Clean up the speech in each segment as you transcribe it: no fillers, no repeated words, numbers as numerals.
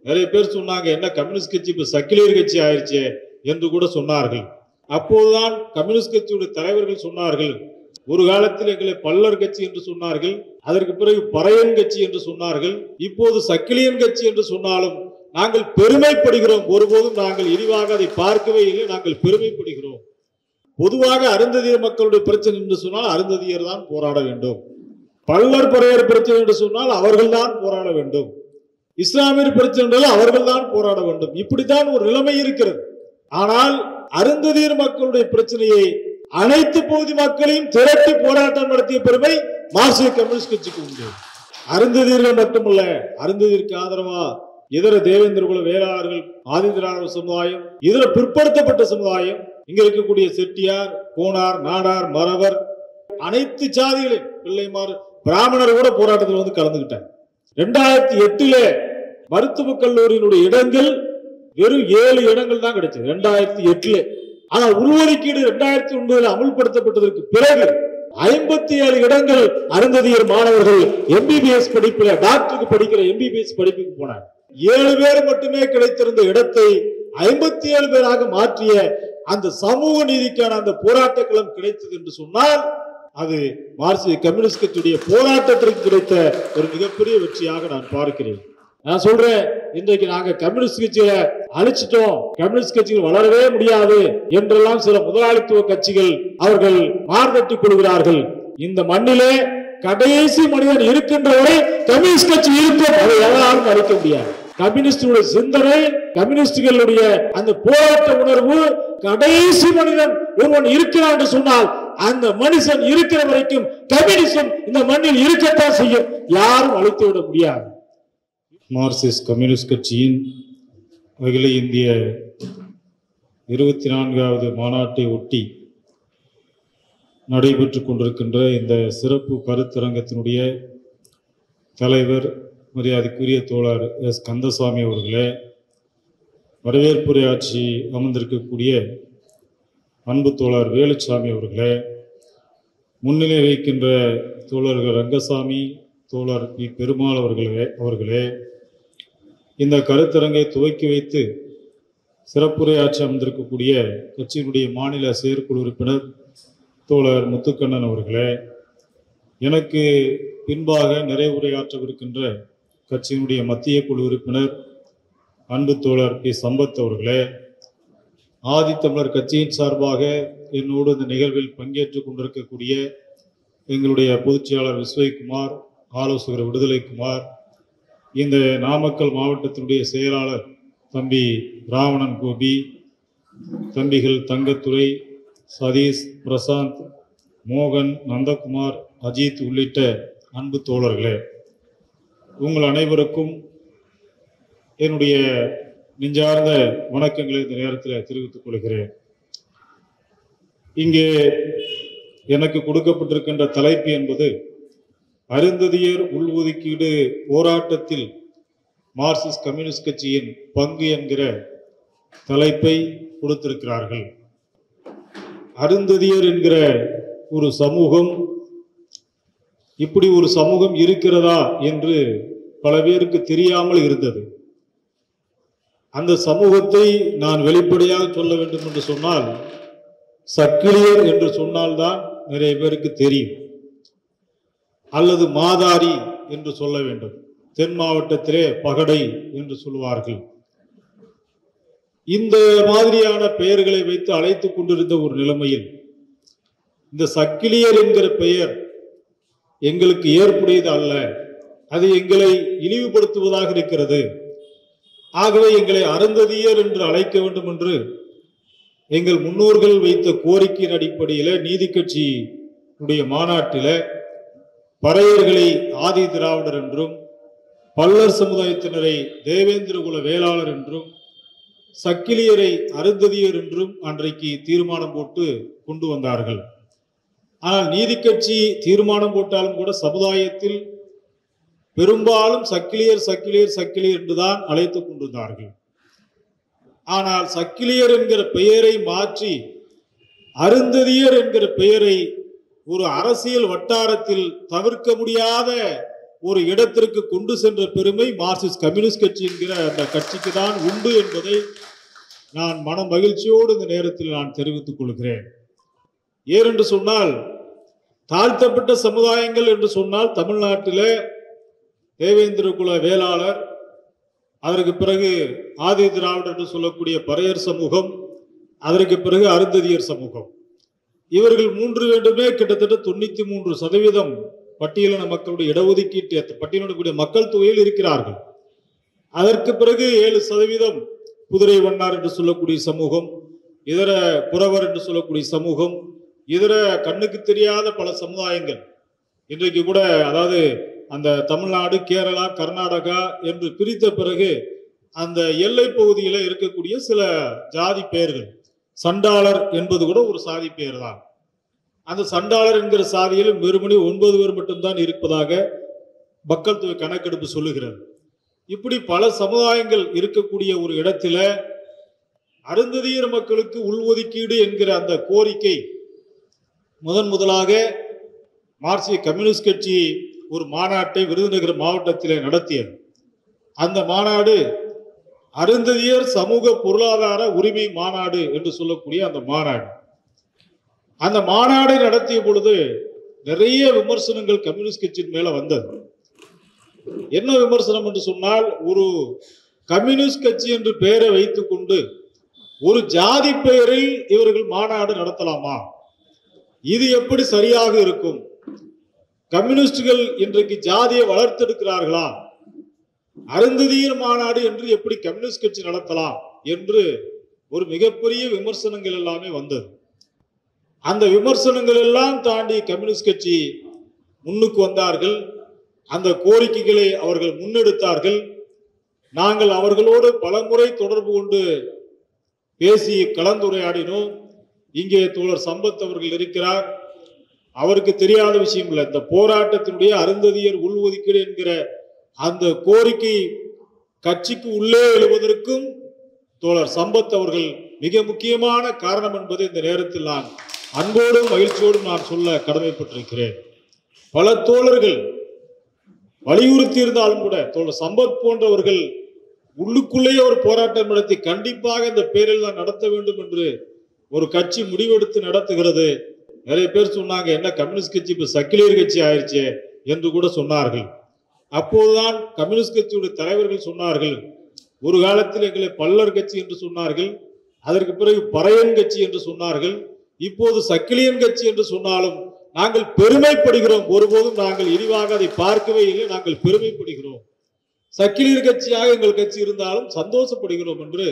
நிறைய பேர் சொன்னாங்க, என்ன கம்யூனிஸ்ட் கட்சி இப்ப சக்கிலியர் கட்சி ஆயிடுச்சு என்று கூட சொன்னார்கள். அப்போதுதான் கம்யூனிஸ்ட் கட்சியுடைய தலைவர்கள் சொன்னார்கள், ஒரு காலத்தில் எங்களை பல்லர் கட்சி என்று சொன்னார்கள், அதற்கு பிறகு பறையன் கட்சி என்று சொன்னார்கள், இப்போது சக்கிலியன் கட்சி என்று சொன்னாலும் நாங்கள் பெருமைப்படுகிறோம். ஒருபோதும் நாங்கள் இழிவாக அதை பார்க்கவே இல்லை, நாங்கள் பெருமைப்படுகிறோம். பொதுவாக அருந்ததியர் மக்களுடைய பிரச்சனை என்று சொன்னால் அருந்ததியர் தான் போராட வேண்டும். பல்லர் பறையர் பிரச்சனை என்று சொன்னால் அவர்கள் தான் போராட வேண்டும். இஸ்லாமியர் பிரச்சனை என்றால் அவர்கள் தான் போராட வேண்டும். இப்படித்தான் ஒரு நிலைமை இருக்கிறது. ஆனால் அருந்ததியர் மக்களுடைய பிரச்சனையை அனைத்து பகுதி மக்களையும் திரட்டி போராட்டம் நடத்திய பெருமை மார்க்சிய கம்யூனிஸ்ட் கட்சிக்கு உண்டு. அருந்ததியர்கள் மட்டுமல்ல, அருந்ததியருக்கு ஆதரவா இதர தேவேந்திர குல வேளாளர்கள், ஆதி திராவிட சமுதாயம், இதர பிற்படுத்தப்பட்ட சமுதாயம், இங்க இருக்கக்கூடிய செட்டியார், கோனார், நாடார், மறவர், அனைத்து ஜாதிகளையும், பிள்ளைமார், பிராமணர் கூட போராட்டத்தில் வந்து கலந்துகிட்டாங்க. 2008 மருத்துவக் கல்லூரியினுடைய இடங்கள் வெறும் 7 இடங்கள் தான் கிடைச்சது 2008. ஆனா உள்ஒதுக்கீடு 2009 அமல்படுத்தப்பட்டதற்கு பிறகு 57 இடங்கள் அருந்ததியர் மாணவர்கள் எம்பிபிஎஸ் படிப்புல, டாக்டருக்கு படிக்கிற எம்பிபிஎஸ் படிப்புக்கு போனாங்க. 7 பேர் மட்டுமே கிடைத்திருந்த இடத்தை 57 பேராக மாற்றிய அந்த சமூக நீதிக்கான அந்த போராட்ட களம் கிடைத்தது என்று சொன்னால் அது மார்க்சிய கம்யூனிஸ்ட் கட்சியுடைய போராட்டத்திற்கு கிடைத்த ஒரு மிகப்பெரிய வெற்றியாக நான் பார்க்கிறேன். நான் சொல்றேன், இன்றைக்கு நாங்க கம்யூனிஸ்ட் கட்சிகளை அழிச்சிட்டோம், கம்யூனிஸ்ட் கட்சிகள் வளரவே முடியாது என்றெல்லாம் சில முதலாளித்துவ கட்சிகள் அவர்கள் மார்தட்டி கொள்கிறார்கள். இந்த மண்ணிலே கடைசி மனிதன் இருக்கின்றவரை கம்யூனிஸ்ட் கட்சி இருக்கும், அதை எவராலும் அழிக்க முடியாது. கம்யூனிஸ்டுடைய சிந்தனை, கம்யூனிஸ்டுகளுடைய அந்த போராட்ட உணர்வு, கடைசி மனிதன் ஒருவன் இருக்கிறான் என்று சொன்னால் அந்த மனுஷன் இருக்கிற வரைக்கும் கம்யூனிசம் இந்த மண்ணில் இருக்கத்தான் செய்யும், யாரும் அழித்து விட முடியாது. மார்க்சிஸ்ட் கம்யூனிஸ்ட் கட்சியின் அகில இந்திய 24வது மாநாட்டை ஒட்டி நடைபெற்றுக் கொண்டிருக்கின்ற இந்த சிறப்பு கருத்தரங்கத்தினுடைய தலைவர் மரியாதைக்குரிய தோழர் எஸ் கந்தசாமி அவர்களே, வரவேற்புரையாற்றி அமர்ந்திருக்கக்கூடிய அன்பு தோழர் வேலுச்சாமி அவர்களே, முன்னிலை வைக்கின்ற தோழர்கள் ரங்கசாமி, தோழர் பி பெருமாள் அவர்களே, இந்த கருத்தரங்கை துவக்கி வைத்து சிறப்புரையாற்றி அமர்ந்திருக்கக்கூடிய கட்சியினுடைய மாநில செயற்குழு உறுப்பினர் தோழர் முத்துக்கண்ணன் அவர்களே, எனக்கு பின்பாக நிறைவுரையாற்றவிருக்கின்ற கட்சியினுடைய மத்திய குழு உறுப்பினர் அன்பு தோழர் பி சம்பத் அவர்களே, ஆதித்தமிழர் கட்சியின் சார்பாக என்னோடு இந்த நிகழ்வில் பங்கேற்றுக் கொண்டிருக்கக்கூடிய எங்களுடைய பொதுச்செயலாளர் விஸ்வய்குமார், ஆலோசகர் விடுதலைக்குமார், இந்த நாமக்கல் மாவட்டத்தினுடைய செயலாளர் தம்பி ராவணன் கோபி, தம்பிகள் தங்கத்துறை, சதீஷ், பிரசாந்த், மோகன், நந்தகுமார், அஜித் உள்ளிட்ட அன்பு தோழர்களே, உங்கள் அனைவருக்கும் என்னுடைய நெஞ்சார்ந்த வணக்கங்களை இந்த நேரத்தில் தெரிவித்துக் கொள்கிறேன். இங்கே எனக்கு கொடுக்கப்பட்டிருக்கின்ற தலைப்பு என்பது அருந்ததியர் உள்ஒதுக்கீடு போராட்டத்தில் மார்க்சிஸ்ட் கம்யூனிஸ்ட் கட்சியின் பங்கு என்கிற தலைப்பை கொடுத்திருக்கிறார்கள். அருந்ததியர் என்கிற ஒரு சமூகம், இப்படி ஒரு சமூகம் இருக்கிறதா என்று பல பேருக்கு தெரியாமல் இருந்தது. அந்த சமூகத்தை நான் வெளிப்படையாக சொல்ல வேண்டும் என்று சொன்னால், சக்கிலியர் என்று சொன்னால்தான் நிறைய பேருக்கு தெரியும், அல்லது மாதாரி என்று சொல்ல வேண்டும். தென் மாவட்டத்திலே பகடை என்று சொல்வார்கள். இந்த மாதிரியான பெயர்களை வைத்து அழைத்துக் கொண்டிருந்த ஒரு நிலைமையில் இந்த சக்கிலியர் என்கிற பெயர் எங்களுக்கு ஏற்புடையது அல்ல, அது எங்களை இழிவுபடுத்துவதாக இருக்கிறது. ஆகவே எங்களை அருந்ததியர் என்று அழைக்க வேண்டும் என்று எங்கள் முன்னோர்கள் வைத்த கோரிக்கையின் அடிப்படையில் நீதி கட்சியுடைய மாநாட்டில் பறையர்களை ஆதி திராவிடர் என்றும், பல்லர் சமுதாயத்தினரை தேவேந்திர குல வேளாளர் என்றும், சக்கிலியரை அருந்ததியர் என்றும் அன்றைக்கு தீர்மானம் போட்டு கொண்டு வந்தார்கள். ஆனால் நீதி கட்சி தீர்மானம் போட்டாலும் கூட சமுதாயத்தில் பெரும்பாலும் சக்கிலியர் சக்கிலியர் சக்கிலியர் என்றுதான் அழைத்துக் கொண்டிருந்தார்கள். ஆனால் சக்கிலியர் என்கிற பெயரை மாற்றி அருந்ததியர் என்கிற பெயரை ஒரு அரசியல் வட்டாரத்தில் தவிர்க்க முடியாத ஒரு இடத்திற்கு கொண்டு சென்ற பெருமை மார்க்சிஸ்ட் கம்யூனிஸ்ட் கட்சி என்கிற அந்த கட்சிக்கு தான் உண்டு என்பதை நான் மன மகிழ்ச்சியோடு இந்த நேரத்தில் நான் தெரிவித்துக் கொள்கிறேன். ஏனென்று சொன்னால் தாழ்த்தப்பட்ட சமுதாயங்கள் என்று சொன்னால் தமிழ்நாட்டிலே தேவேந்திர குல வேளாளர், அதற்கு பிறகு ஆதி திராவிடர் என்று சொல்லக்கூடிய பறையர் சமூகம், அதற்கு பிறகு அருந்ததியர் சமூகம், இவர்கள் மூன்று பேருமே கிட்டத்தட்ட 93% பட்டியலின மக்களுடைய இடஒதுக்கீட்டு பட்டியலிடக்கூடிய மக்கள் தொகையில் இருக்கிறார்கள். அதற்கு பிறகு 7% குதிரை வண்ணார் என்று சொல்லக்கூடிய சமூகம், இதர புறவர் என்று சொல்லக்கூடிய சமூகம், இதர கண்ணுக்கு தெரியாத பல சமுதாயங்கள் இன்றைக்கு கூட, அதாவது அந்த தமிழ்நாடு, கேரளா, கர்நாடகா என்று பிரித்த பிறகு அந்த எல்லை பகுதியில் இருக்கக்கூடிய சில ஜாதி பெயர்கள், சண்டாளர் என்பது கூட ஒரு சாதி பெயர் தான். அந்த சண்டாளர் என்கிற சாதியில் வெறுமனே 9 பேர் மட்டும்தான் இருப்பதாக மக்கள் தொகை கணக்கெடுப்பு சொல்லுகிறது. இப்படி பல சமுதாயங்கள் இருக்கக்கூடிய ஒரு இடத்துல அருந்ததியர் மக்களுக்கு உள்ஒதுக்கீடு என்கிற அந்த கோரிக்கை முதலாக மார்க்சிய கம்யூனிஸ்ட் கட்சி ஒரு மாநாட்டை விருதுநகர் மாவட்டத்தில் நடத்தியது. அந்த மாநாடு அருந்ததியர் சமூக பொருளாதார உரிமை மாநாடு என்று சொல்லக்கூடிய அந்த மாநாடு. அந்த மாநாடை நடத்திய பொழுது நிறைய விமர்சனங்கள் கம்யூனிஸ்ட் கட்சியின் மேல வந்தது. என்ன விமர்சனம் என்று சொன்னால், ஒரு கம்யூனிஸ்ட் கட்சி என்று பெயரை வைத்துக் கொண்டு ஒரு ஜாதி பெயரில் இவர்கள் மாநாடு நடத்தலாமா? இது எப்படி சரியாக இருக்கும்? கம்யூனிஸ்டுகள் இன்றைக்கு ஜாதியை வளர்த்தெடுக்கிறார்களா? அருந்ததியர் மாநாடு என்று எப்படி கம்யூனிஸ்ட் கட்சி நடத்தலாம் என்று ஒரு மிகப்பெரிய விமர்சனங்கள் எல்லாமே வந்தது. அந்த விமர்சனங்கள் எல்லாம் தாண்டி கம்யூனிஸ்ட் கட்சி முன்னுக்கு வந்தார்கள். அந்த கோரிக்கைகளை அவர்கள் முன்னெடுத்தார்கள். நாங்கள் அவர்களோடு பலமுறை தொடர்பு கொண்டு பேசி கலந்துரையாடினோம். இங்கே தோழர் சம்பத் அவர்கள் இருக்கிறார். அவருக்கு தெரியாத விஷயம் இல்லை. இந்த போராட்டத்தினுடைய அருந்ததியர் உள்ஒதுக்கீடு என்கிற அந்த கோரிக்கை கட்சிக்கு உள்ளே எழுவதற்கும் தோழர் சம்பத் அவர்கள் மிக முக்கியமான காரணம் என்பதை இந்த நேரத்தில் நான் அன்போடும் மகிழ்ச்சியோடும் நான் சொல்ல கடமைப்பட்டிருக்கிறேன். பல தோழர்கள் வலியுறுத்தி இருந்தாலும் கூட தோழர் சம்பத் போன்றவர்கள் உள்ளுக்குள்ளேயே ஒரு போராட்டம் நடத்தி கண்டிப்பாக இந்த பேரில் தான் நடத்த வேண்டும் என்று ஒரு கட்சி முடிவெடுத்து நடத்துகிறது. நிறைய பேர் சொன்னாங்க, என்ன கம்யூனிஸ்ட் கட்சி இப்ப சக்கிலியர் கட்சி ஆயிடுச்சு என்று கூட சொன்னார்கள். அப்போதுதான் கம்யூனிஸ்ட் கட்சியுடைய தலைவர்கள் சொன்னார்கள், ஒரு காலத்தில் எங்களை பல்லர் கட்சி என்று சொன்னார்கள், அதற்கு பிறகு பறையன் கட்சி என்று சொன்னார்கள், இப்போது சக்கிலியன் கட்சி என்று சொன்னாலும் நாங்கள் பெருமைப்படுகிறோம். ஒருபோதும் நாங்கள் இழிவாக அதை பார்க்கவே இல்லை. நாங்கள் பெருமைப்படுகிறோம். சக்கிலியர் கட்சியாக எங்கள் கட்சி இருந்தாலும் சந்தோஷப்படுகிறோம் என்று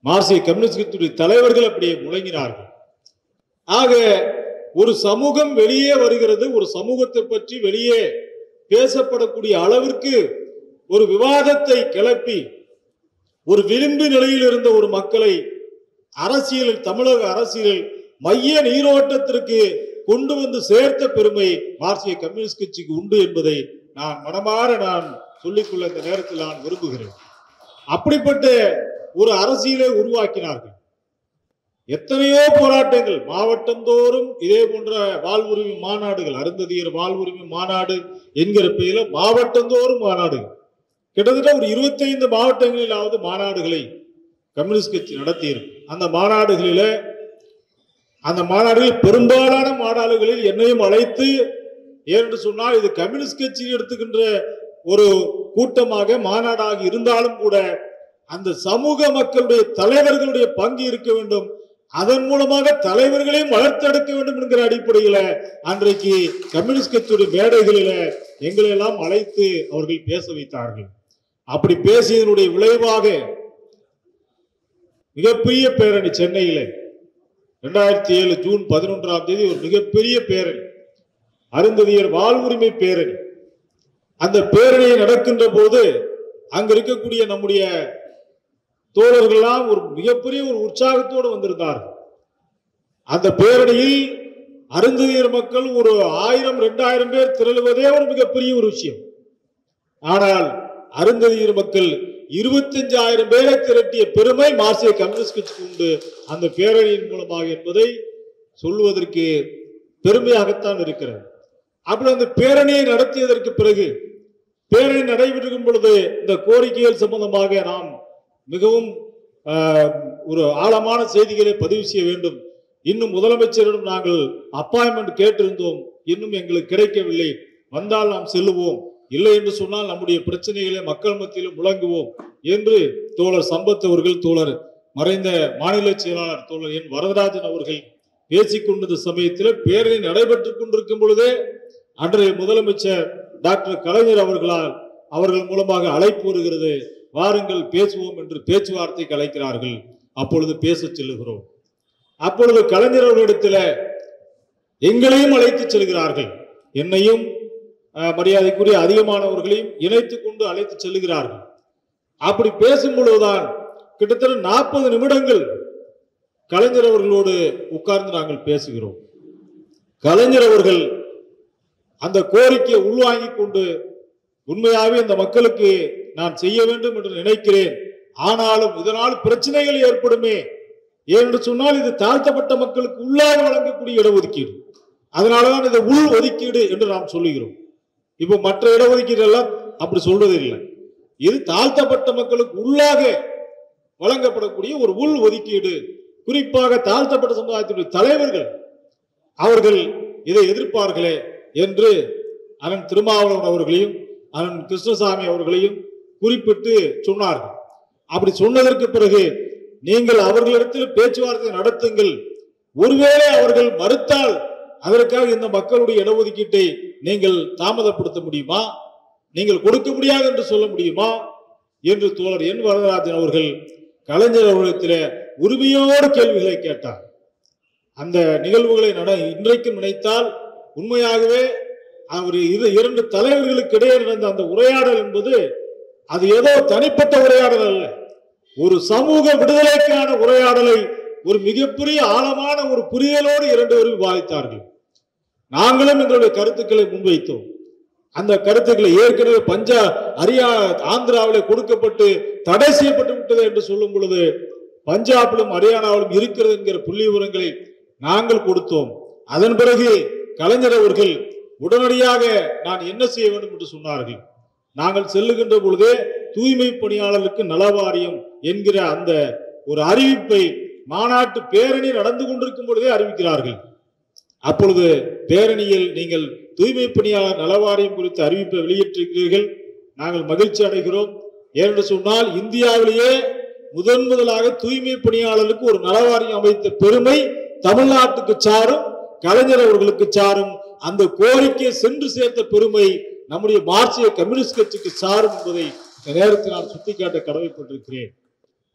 மார்க்சிய கம்யூனிஸ்ட் கட்சியுடைய தலைவர்கள் அப்படியே முழங்கினார்கள். ஆக ஒரு சமூகம் வெளியே வருகிறது, ஒரு சமூகத்தை பற்றி வெளியே பேசப்படக்கூடிய அளவிற்கு ஒரு விவாதத்தை கிளப்பி ஒரு விளிம்பு நிலையில் இருந்த ஒரு மக்களை அரசியலில், தமிழக அரசியலில் மைய நீரோட்டத்திற்கு கொண்டு வந்து சேர்த்த பெருமை மார்க்சிய கம்யூனிஸ்ட் கட்சிக்கு உண்டு என்பதை நான் மனமாற நான் சொல்லிக்கொள்ள இந்த நேரத்தில் நான் விரும்புகிறேன். அப்படிப்பட்ட ஒரு அரசியலை உருவாக்கினார்கள். எத்தனையோ போராட்டங்கள் மாவட்டந்தோறும் இதே போன்ற வாழ்வுரிமை மாநாடுகள், அருந்ததியர் வாழ்வுரிமை மாநாடு என்கிற பெயரில் மாவட்டந்தோறும் மாநாடுகள், கிட்டத்தட்ட ஒரு 25 மாவட்டங்களிலாவது மாநாடுகளை கம்யூனிஸ்ட் கட்சி நடத்தியிருக்கு. அந்த மாநாடுகளில் பெரும்பாலான மாநாடுகளில் என்னையும் அழைத்து, ஏனென்று சொன்னால் இது கம்யூனிஸ்ட் கட்சி எடுத்துக்கின்ற ஒரு கூட்டமாக மாநாடாக இருந்தாலும் கூட அந்த சமூக மக்களுடைய தலைவர்களுடைய பங்கு இருக்க வேண்டும். அதன் மூலமாக தலைவர்களையும் வளர்த்தெடுக்க வேண்டும் என்கிற அடிப்படையில் அன்றைக்கு கம்யூனிஸ்ட் கட்சியுடைய மேடைகளில் எங்களை எல்லாம் அழைத்து அவர்கள் பேச வைத்தார்கள். அப்படி பேசியதனுடைய விளைவாக மிகப்பெரிய பேரணி சென்னையில் 2007 ஜூன் 11ஆம் தேதி ஒரு மிகப்பெரிய பேரணி, அருந்ததியர் வாழ்வுரிமை பேரணி. அந்த பேரணியை நடக்கின்ற போது அங்க இருக்கக்கூடிய நம்முடைய தோழர்கள்லாம் ஒரு மிகப்பெரிய ஒரு உற்சாகத்தோடு வந்திருந்தார்கள். அந்த பேரணியில் அருந்ததியர் மக்கள் ஒரு 1000-2000 பேர் திரளுவதே ஒரு மிகப்பெரிய ஒரு விஷயம். ஆனால் அருந்ததியர் மக்கள் 25,000 பேரை திரட்டிய பெருமை மார்க்சிய கம்யூனிஸ்ட் கட்சிக்கு உண்டு அந்த பேரணியின் மூலமாக என்பதை சொல்வதற்கு பெருமையாகத்தான் இருக்கிறது. அப்படி அந்த பேரணியை நடத்தியதற்கு பிறகு பேரணி நடைபெற்றிருக்கும் பொழுது இந்த கோரிக்கைகள் சம்பந்தமாக நாம் மிகவும் ஒரு ஆழமான செய்திகளை பதிவு செய்ய வேண்டும். இன்னும் முதலமைச்சரிடம் நாங்கள் அப்பாயின்மெண்ட் கேட்டிருந்தோம், இன்னும் எங்களுக்கு கிடைக்கவில்லை. வந்தால் நாம் செல்லுவோம், இல்லை என்று சொன்னால் நம்முடைய பிரச்சனைகளை மக்கள் மத்தியில் முழங்குவோம் என்று தோழர் சம்பத் அவர்கள், தோழர் மறைந்த மாநில செயலாளர் தோழர் என் வரதராஜன் அவர்கள் பேசிக்கொண்ட சமயத்தில் பேரணி நடைபெற்றுக் கொண்டிருக்கும் பொழுதே அன்றைய முதலமைச்சர் டாக்டர் கலைஞர் அவர்கள் மூலமாக அழைப்பு வருகிறது, வாருங்கள் பேசுவோம் என்று பேச்சுவார்த்தைக்கு அழைக்கிறார்கள். அப்பொழுது பேச செல்லுகிறோம். அப்பொழுது கலைஞர் அவர்களிடத்தில் எங்களையும் அழைத்து செல்கிறார்கள், என்னையும் மரியாதைக்குரிய அதிகமானவர்களையும் இணைத்துக் கொண்டு அழைத்து செல்லுகிறார்கள். அப்படி பேசும் பொழுதுதான் கிட்டத்தட்ட 40 நிமிடங்கள் கலைஞர் அவர்களோடு உட்கார்ந்து நாங்கள் பேசுகிறோம். கலைஞர் அவர்கள் அந்த கோரிக்கையை உள்வாங்கிக் கொண்டு, உண்மையாகவே இந்த மக்களுக்கு நான் செய்ய வேண்டும் என்று நினைக்கிறேன், ஆனாலும் இதனால் பிரச்சனைகள் ஏற்படுமே, ஏனென்று சொன்னால் இது தாழ்த்தப்பட்ட மக்களுக்கு உள்ளாக வழங்கக்கூடிய இடஒதுக்கீடு, அதனாலதான் இதை உள் ஒதுக்கீடு என்று நாம் சொல்லுகிறோம். இப்போ மற்ற இடஒதுக்கீடு எல்லாம் அப்படி சொல்றது இல்லை, இது தாழ்த்தப்பட்ட மக்களுக்கு உள்ளாக வழங்கப்படக்கூடிய ஒரு உள் ஒதுக்கீடு. குறிப்பாக தாழ்த்தப்பட்ட சமுதாயத்தினுடைய தலைவர்கள் அவர்கள் இதை எதிர்ப்பார்களே என்று அண்ணன் திருமாவளவன் அவர்களையும் அண்ணன் கிருஷ்ணசாமி அவர்களையும் குறிப்பிட்டு சொன்னார்கள். அப்படி சொன்னதற்கு பிறகு நீங்கள் அவர்களிடத்தில் பேச்சுவார்த்தை நடத்துங்கள், ஒருவேளை அவர்கள் மறுத்தால் அதற்காக இந்த மக்களுடைய இடஒதுக்கீட்டை நீங்கள் தாமதப்படுத்த முடியுமா, நீங்கள் கொடுக்க முடியாது என்று சொல்ல முடியுமா என்று தோழர் என் வரதராஜன் அவர்கள் கலைஞர் அவர்களிடத்தில் உரிமையோடு கேள்விகளை கேட்டார். அந்த நிகழ்வுகளை இன்றைக்கும் நினைத்தால் உண்மையாகவே அவர் இரண்டு தலைவர்களுக்கு இடையே நடந்த அந்த உரையாடல் என்பது அது ஏதோ தனிப்பட்ட உரையாடல் அல்ல, ஒரு சமூக விடுதலைக்கான உரையாடலை ஒரு மிகப்பெரிய ஆழமான ஒரு புரிதலோடு இரண்டு விவாதித்தார்கள். நாங்களும் எங்களுடைய கருத்துக்களை முன்வைத்தோம். அந்த கருத்துக்களை ஏற்கனவே ஆந்திராவிலே கொடுக்கப்பட்டு தடை செய்யப்பட்டு விட்டது என்று சொல்லும் பொழுது பஞ்சாபிலும் ஹரியானாவிலும் இருக்கிறது என்கிற புள்ளி விவரங்களை நாங்கள் கொடுத்தோம். அதன் பிறகு கலைஞர் அவர்கள் உடனடியாக நான் என்ன செய்ய வேண்டும் என்று சொன்னார்கள். நாங்கள் செல்லுகின்ற பொழுதே தூய்மை பணியாளர்களுக்கு நலவாரியம் என்கிற அந்த ஒரு அறிவிப்பை மாநாட்டு பேரணி நடந்து கொண்டிருக்கும் பொழுதே அறிவிக்கிறார்கள். அப்பொழுது பேரணியில் நீங்கள் தூய்மை பணியாளர் நலவாரியம் குறித்த அறிவிப்பை வெளியிட்டிருக்கிறீர்கள், நாங்கள் மகிழ்ச்சி அடைகிறோம். ஏனென்று சொன்னால் இந்தியாவிலேயே முதலாக தூய்மை பணியாளர்களுக்கு ஒரு நலவாரியம் அமைத்த பெருமை தமிழ்நாட்டுக்கு சாரும், கலைஞர் அவர்களுக்கு சாரும். அந்த கோரிக்கை சென்று சேர்த்த பெருமை நம்முடைய மார்க்சிய கம்யூனிஸ்ட் கட்சிக்கு சாரும் என்பதை இந்த நேரத்தில் நான் சுட்டிக்காட்ட கடமைப்பட்டிருக்கிறேன்.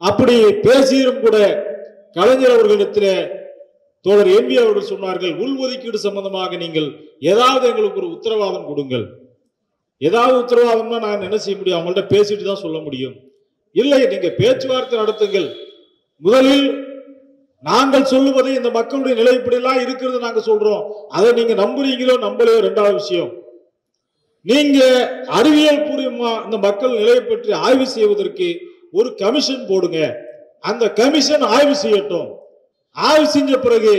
அப்படி பேசியும் கூட கலைஞர் அவர்களிடத்தில் தோழர் எம்பி அவர்கள் சொன்னார்கள், உள்ஒதுக்கீடு சம்பந்தமாக நீங்கள் ஏதாவது எங்களுக்கு ஒரு உத்தரவாதம் கொடுங்கள். ஏதாவது உத்தரவாதம்னா நான் என்ன செய்ய முடியும், அவங்கள்ட்ட பேசிட்டு தான் சொல்ல முடியும். இல்லை, நீங்க பேச்சுவார்த்தை நடத்துங்கள். முதலில் நாங்கள் சொல்லுவதை இந்த மக்களுடைய நிலை இப்படிலாம் இருக்கிறது நாங்க சொல்றோம், அதை நீங்க நம்புறீங்களோ நம்பலையோ ரெண்டாவது விஷயம். நீங்க அறிவியல் பூர்வமா இந்த மக்கள் நிலையை பற்றி ஆய்வு செய்வதற்கு ஒரு கமிஷன் போடுங்க, அந்த கமிஷன் ஆய்வு செய்யட்டும். ஆய்வு செஞ்ச பிறகு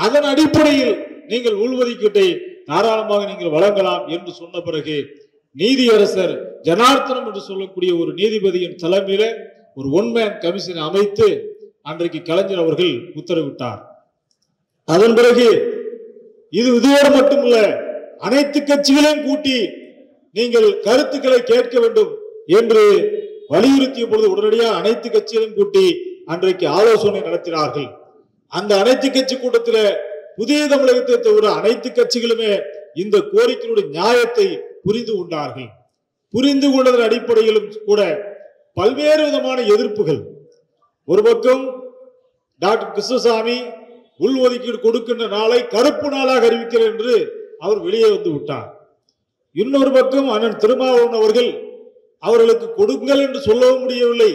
அதன் அடிப்படையில் நீங்கள் உள்ஒதுக்கீட்டை தாராளமாக நீங்கள் வழங்கலாம் என்று சொன்ன பிறகு நீதியரசர் ஜனார்த்தனம் என்று சொல்லக்கூடிய ஒரு நீதிபதியின் தலைமையில ஒரு ஒன்மேன் கமிஷனை அமைத்து அன்றைக்கு கலைஞர் அவர்கள் உத்தரவிட்டார். அதன் பிறகு இதுவரை மட்டுமல்ல, அனைத்து கட்சிகளையும் கூட்டி நீங்கள் கருத்துக்களை கேட்க வேண்டும் என்று வலியுறுத்திய பொழுது உடனடியாக அனைத்து கட்சிகளையும் கூட்டி அன்றைக்கு ஆலோசனை நடத்தினார்கள். அந்த அனைத்து கட்சி கூட்டத்தில் புதிய தமிழகத்தை தவிர அனைத்து கட்சிகளுமே இந்த கோரிக்கையுடைய நியாயத்தை புரிந்து கொண்டார்கள். புரிந்து கொண்டதன் அடிப்படையிலும் கூட பல்வேறு விதமான எதிர்ப்புகள். ஒரு பக்கம் டாக்டர் கிருஷ்ணசாமி உள்ஒதுக்கீடு கொடுக்கின்ற நாளை கருப்பு நாளாக அறிவிக்கிறார் என்று அவர் வெளியே வந்து விட்டார். இன்னொரு பக்கம் அண்ணன் திருமாவளவன் அவர்கள் அவர்களுக்கு கொடுங்கள் என்று சொல்லவும் முடியவில்லை,